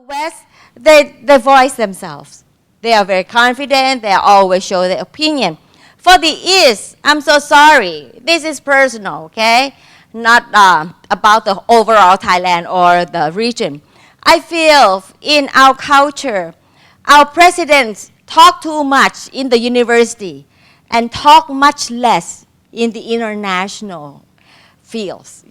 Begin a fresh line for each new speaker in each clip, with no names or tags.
West, they voice themselves. They are very confident. They always show their opinion. For the East, I'm so sorry. This is personal, okay? Not about the overall Thailand or the region. I feel in our culture, our presidents talk too much in the university and talk much less in the international fields.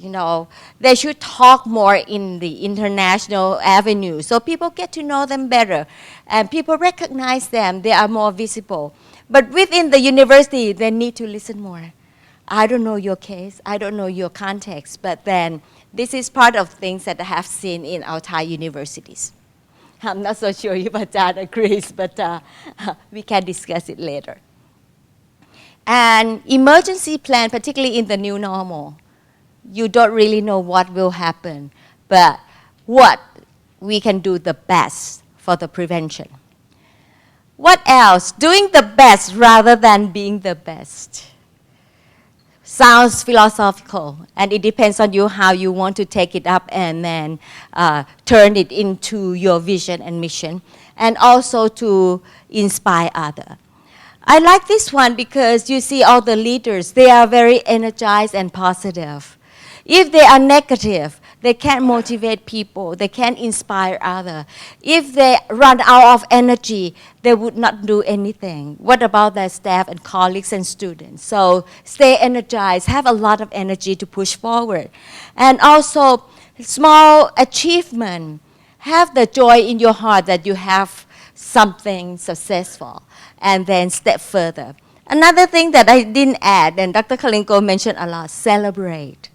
They should talk more in the international avenue so people get to know them better and people recognize them. They are more visible. But within the university, they need to listen more. I don't know your case, I don't know your context, but then this is part of things that I have seen in our Thai universities. I'm not so sure if Ajahn agrees, but we can discuss it later. And emergency plan, particularly in the new normal, you don't really know what will happen, but what we can do the best for the prevention. What else? Doing the best rather than being the best. Sounds philosophical, and it depends on you how you want to take it up and then turn it into your vision and mission, and also to inspire others. I like this one because you see all the leaders, they are very energized and positive. If they are negative, they can't motivate people, they can't inspire others. If they run out of energy, they would not do anything. What about their staff and colleagues and students? So stay energized, have a lot of energy to push forward. And also, small achievement. Have the joy in your heart that you have something successful, and then step further. Another thing that I didn't add, and Dr. Kalinko mentioned a lot, celebrate.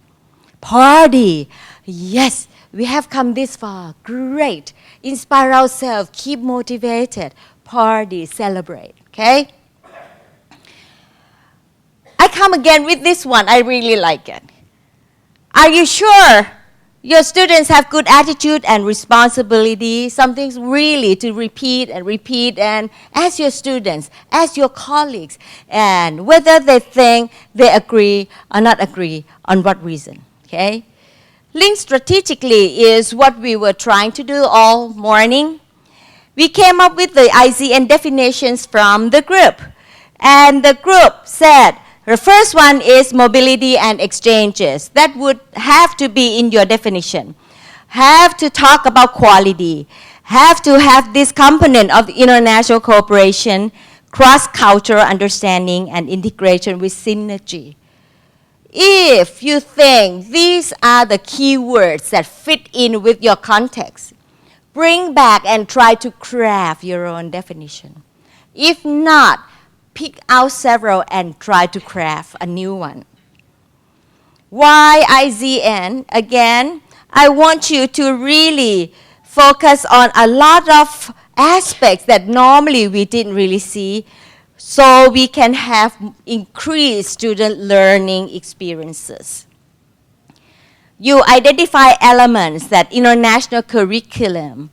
Party. Yes, we have come this far. Great. Inspire ourselves. Keep motivated. Party. Celebrate. Okay? I come again with this one. I really like it. Are you sure your students have good attitude and responsibility? Something really to repeat and ask your students, ask your colleagues, and whether they think they agree or not agree on what reason. Okay? Link strategically is what we were trying to do all morning. We came up with the IZN definitions from the group. And the group said, the first one is mobility and exchanges. That would have to be in your definition. Have to talk about quality. Have to have this component of international cooperation, cross-cultural understanding, and integration with synergy. If you think these are the key words that fit in with your context, bring back and try to craft your own definition. If not, pick out several and try to craft a new one. Why IZN? Again, I want you to really focus on a lot of aspects that normally we didn't really see, so we can have increased student learning experiences. You identify elements that international curriculum,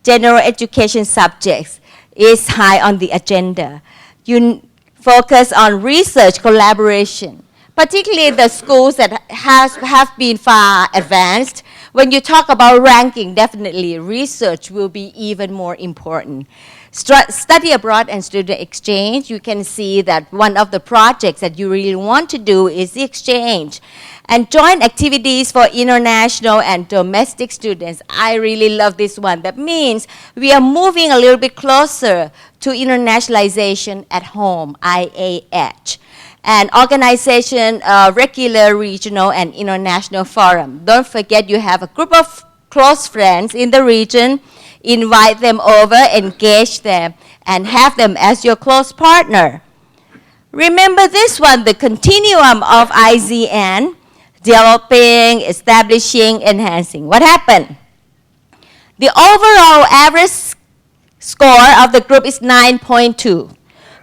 general education subjects is high on the agenda. You focus on research collaboration, particularly the schools that have been far advanced. When you talk about ranking, definitely research will be even more important. Study abroad and student exchange, you can see that one of the projects that you really want to do is the exchange. And joint activities for international and domestic students. I really love this one. That means we are moving a little bit closer to internationalization at home, IAH. And organization, regular regional and international forum. Don't forget you have a group of close friends in the region. Invite them over, engage them, and have them as your close partner. Remember this one, the continuum of IZN, developing, establishing, enhancing. What happened? The overall average score of the group is 9.2.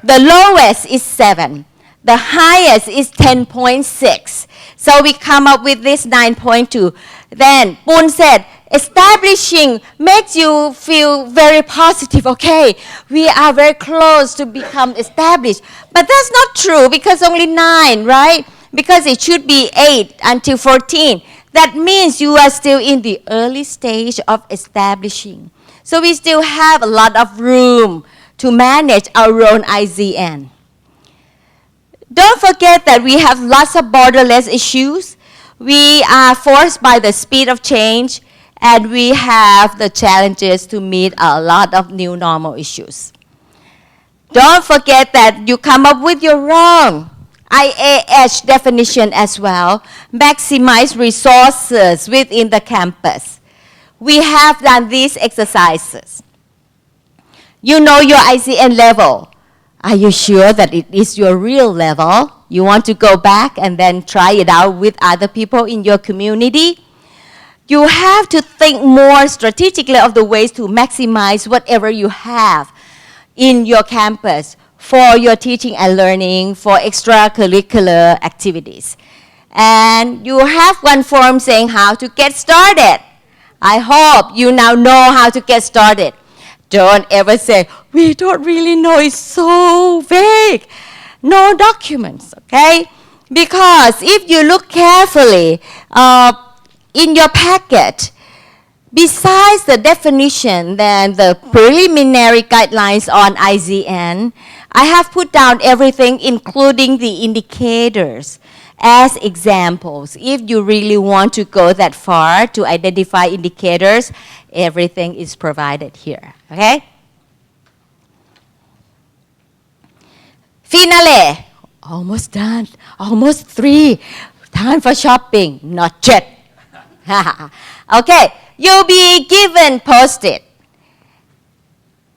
The lowest is 7. The highest is 10.6. So we come up with this 9.2. Then Poon said, establishing makes you feel very positive. Okay, we are very close to become established. But that's not true because only 9, right? Because it should be 8 until 14. That means you are still in the early stage of establishing. So we still have a lot of room to manage our own IZN. Don't forget that we have lots of borderless issues. We are forced by the speed of change, and we have the challenges to meet a lot of new normal issues. Don't forget that you come up with your own IAH definition as well. Maximize resources within the campus. We have done these exercises. You know your ICN level. Are you sure that it is your real level? You want to go back and then try it out with other people in your community? You have to think more strategically of the ways to maximize whatever you have in your campus for your teaching and learning, for extracurricular activities. And you have one form saying how to get started. I hope you now know how to get started. Don't ever say, we don't really know, it's so vague. No documents, okay? Because if you look carefully in your packet, besides the definition, then the preliminary guidelines on IZN, I have put down everything, including the indicators, as examples. If you really want to go that far to identify indicators, everything is provided here, okay? Finale, almost done, almost 3. Time for shopping, not yet. Okay, you'll be given Post-it.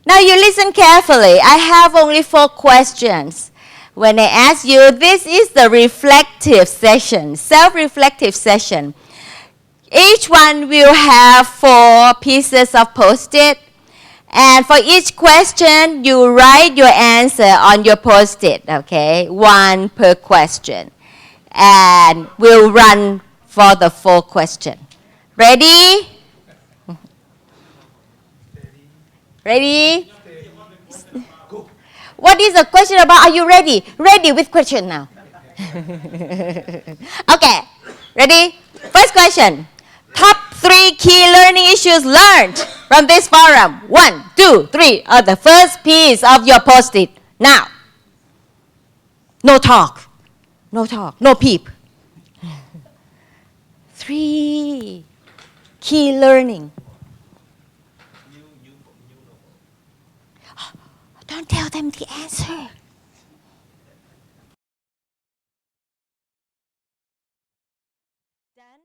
Now you listen carefully. I have only 4 questions. When I ask you, this is the reflective session, self-reflective session. Each one will have 4 pieces of Post-it. And for each question, you write your answer on your Post-it, okay? 1 per question. And we'll run for the 4 questions. Ready? Ready? What is the question about? Are you ready? Ready with question now. Okay, ready? First question. Top 3 key learning issues learned from this forum. 1, 2, 3 are the first piece of your Post-it. Now, no talk, no talk, no peep. 3 key learning. Don't tell them the answer. Done?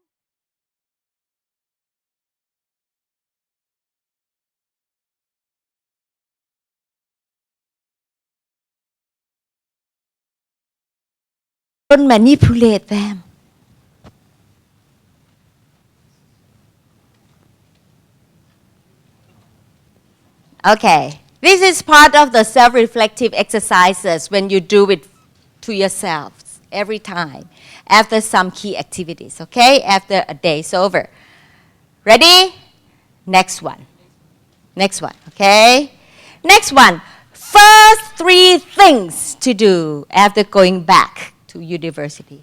Don't manipulate them. Okay. This is part of the self-reflective exercises when you do it to yourselves every time after some key activities, okay? After a day is over. Ready? Next one. Next one, okay? Next one. First 3 things to do after going back to university.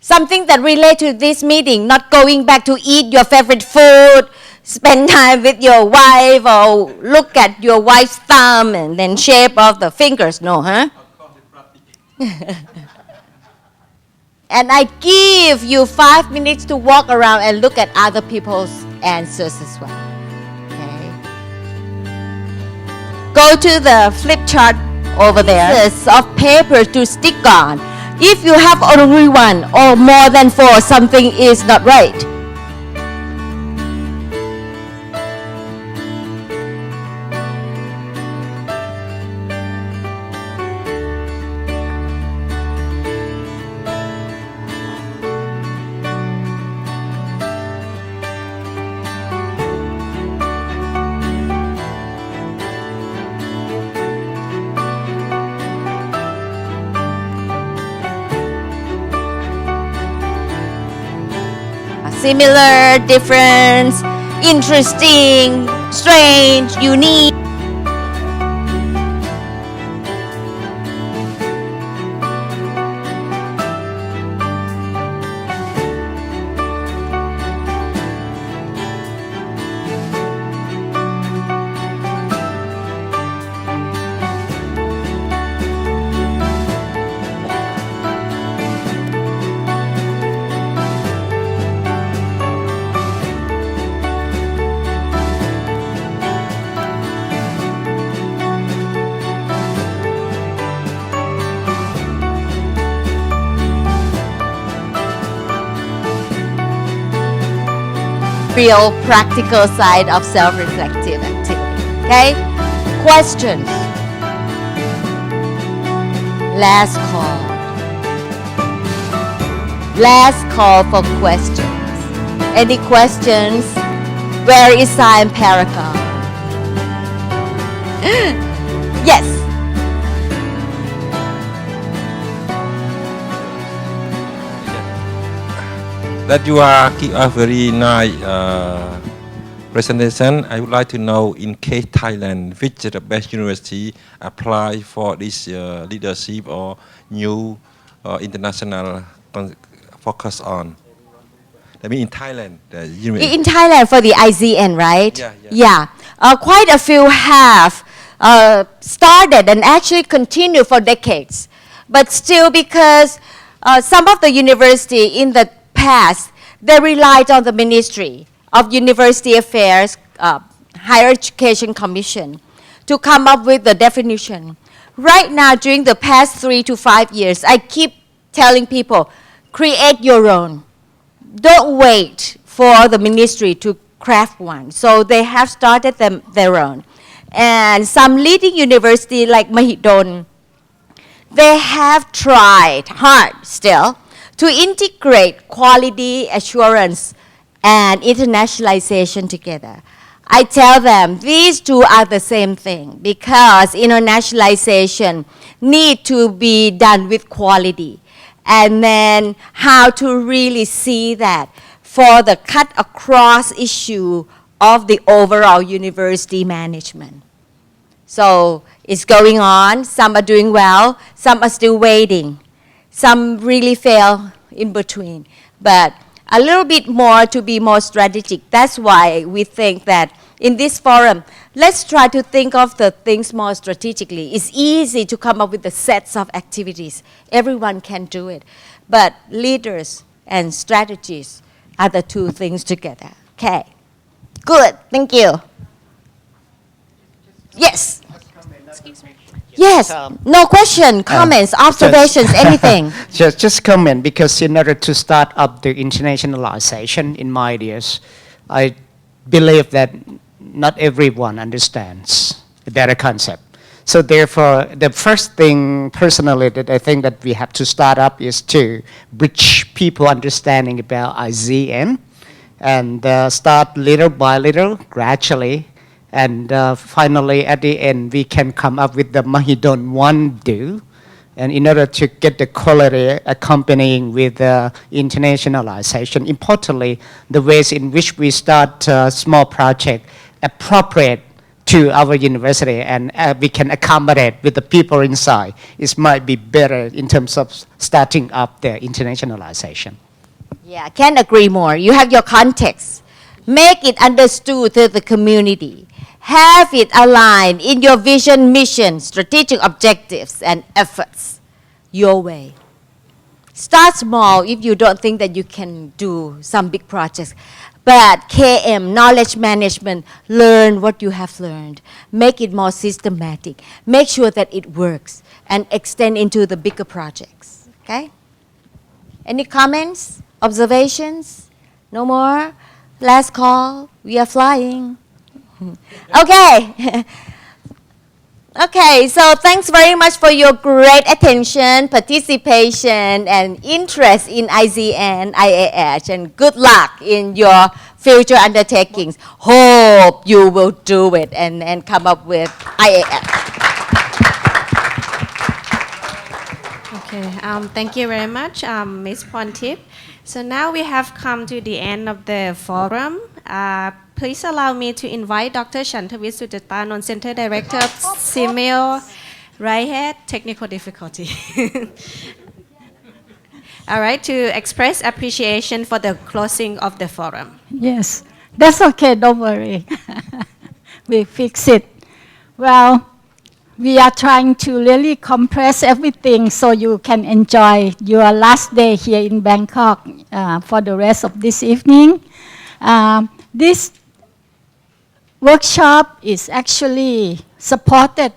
Something that relates to this meeting, not going back to eat your favorite food, spend time with your wife, or look at your wife's thumb and then shape off the fingers. No, huh? And I give you 5 minutes to walk around and look at other people's answers as well. Okay. Go to the flip chart over there. Pieces of paper to stick on. If you have only 1 or more than 4, something is not right. Similar, different, interesting, strange, unique. real practical side of self-reflective activity. Okay? Questions. Last call. Last call for questions. Any questions? Where is Sign Paragon? Yes.
That you are give a very nice presentation. I would like to know in case Thailand, which is the best university apply for this leadership or new international focus on. I mean in Thailand, the university.
In Thailand for the IZN, right?
Yeah.
Quite a few have started and actually continue for decades. But still because some of the university in the past, they relied on the Ministry of University Affairs, Higher Education Commission to come up with the definition. Right now, during the past 3 to 5 years, I keep telling people, create your own. Don't wait for the ministry to craft one. So they have started their own. And some leading university like Mahidol, they have tried hard still to integrate quality assurance and internationalization together. I tell them these two are the same thing because internationalization need to be done with quality. And then how to really see that for the cut across issue of the overall university management. So it's going on. Some are doing well. Some are still waiting. Some really fail in between. But a little bit more to be more strategic. That's why we think that in this forum, let's try to think of the things more strategically. It's easy to come up with the sets of activities. Everyone can do it. But leaders and strategies are the two things together. Okay. Good. Thank you. Yes.
Excuse me.
Yes. No question, comments, observations, anything.
Just comment, because in order to start up the internationalization, in my ideas, I believe that not everyone understands the data concept. So therefore, the first thing personally that I think that we have to start up is to bridge people understanding about IZN and start little by little, gradually. And finally, at the end, we can come up with the Mahidol 1 do. And in order to get the quality accompanying with internationalization, importantly, the ways in which we start a small project appropriate to our university and we can accommodate with the people inside, it might be better in terms of starting up the internationalization.
Yeah, can't agree more. You have your context. Make it understood to the community. Have it aligned in your vision, mission, strategic objectives, and efforts your way. Start small if you don't think that you can do some big projects. But KM, knowledge management, learn what you have learned. Make it more systematic. Make sure that it works and extend into the bigger projects. Okay? Any comments, observations? No more? Last call. We are flying. Okay. Okay, so thanks very much for your great attention, participation, and interest in IZN, IAH, and good luck in your future undertakings. Hope you will do it and come up with IAH.
Okay, thank you very much, Ms. Pontip. So now we have come to the end of the forum. Please allow me to invite Dr. Chantavit Sujatanon, Center Director of CIMIL, Right, technical difficulty. All right, to express appreciation for the closing of the forum.
Yes, that's okay, don't worry. We fix it. Well, we are trying to really compress everything so you can enjoy your last day here in Bangkok for the rest of this evening. This workshop is actually supported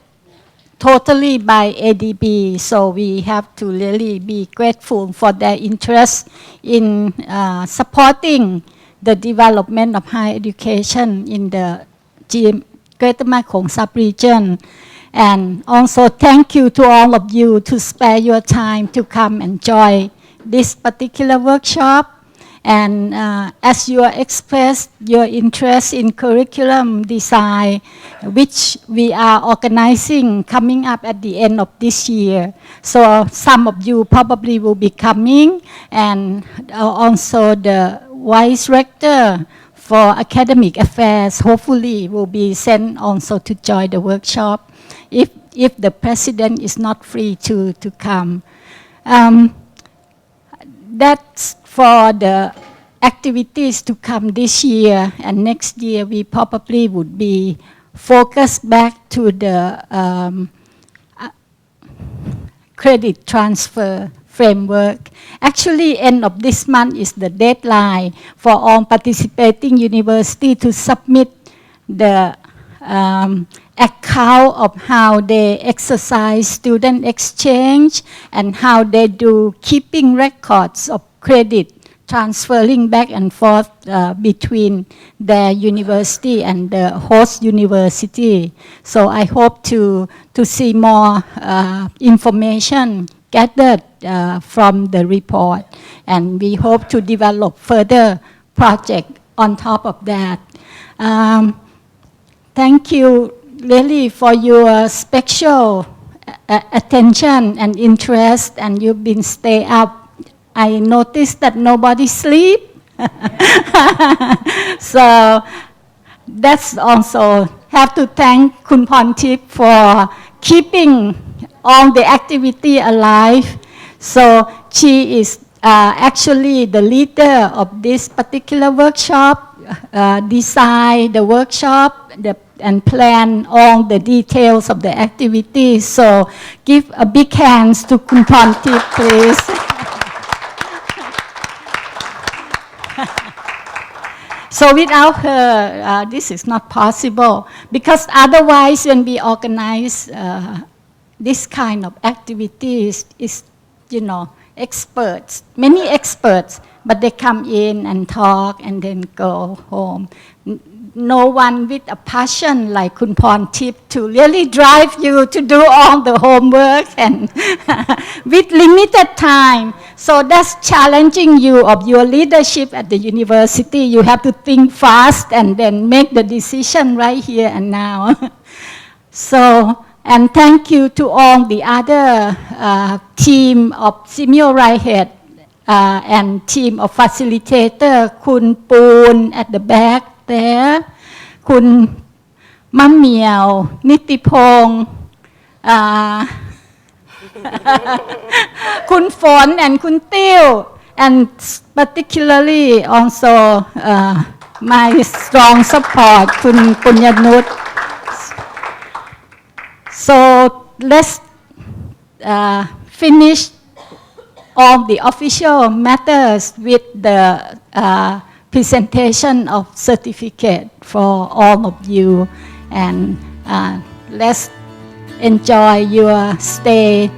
totally by ADB, so we have to really be grateful for their interest in supporting the development of higher education in the Greater Mae Kong sub-region. And also thank you to all of you to spare your time to come and join this particular workshop. And as you expressed your interest in curriculum design, which we are organizing coming up at the end of this year. So some of you probably will be coming, and also the Vice Rector for Academic Affairs hopefully will be sent also to join the workshop if the President is not free to come. That's for the activities to come this year, and next year we probably would be focused back to the credit transfer framework. Actually, end of this month is the deadline for all participating universities to submit the account of how they exercise student exchange and how they do keeping records of credit transferring back and forth between their university and the host university. So I hope to see more information gathered from the report, and we hope to develop further project on top of that. Thank you really for your special attention and interest, and you've been stay up. I noticed that nobody sleep. So that's also have to thank Kun Pontip for keeping all the activity alive. So she is actually the leader of this particular workshop, design the workshop and plan all the details of the activities. So give a big hands to Kun Pontip, please. So without her, this is not possible, because otherwise when we organize this kind of activities, is, you know, experts, many experts, but they come in and talk and then go home. No one with a passion like Kun Pontip to really drive you to do all the homework and with limited time. So that's challenging you of your leadership at the university. You have to think fast and then make the decision right here and now. So, and thank you to all the other team of Simeo Right and team of facilitator, Kun Poon at the back there, Kun Mamiao, Nitipong, Kun Phon and Kun Teo, and particularly also my strong support, Kun Punyanut. So let's finish all the official matters with the presentation of certificate for all of you, and let's enjoy your stay,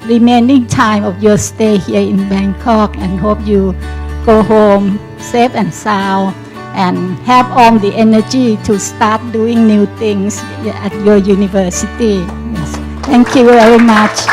remaining time of your stay here in Bangkok, and hope you go home safe and sound and have all the energy to start doing new things at your university. Yes. Thank you very much.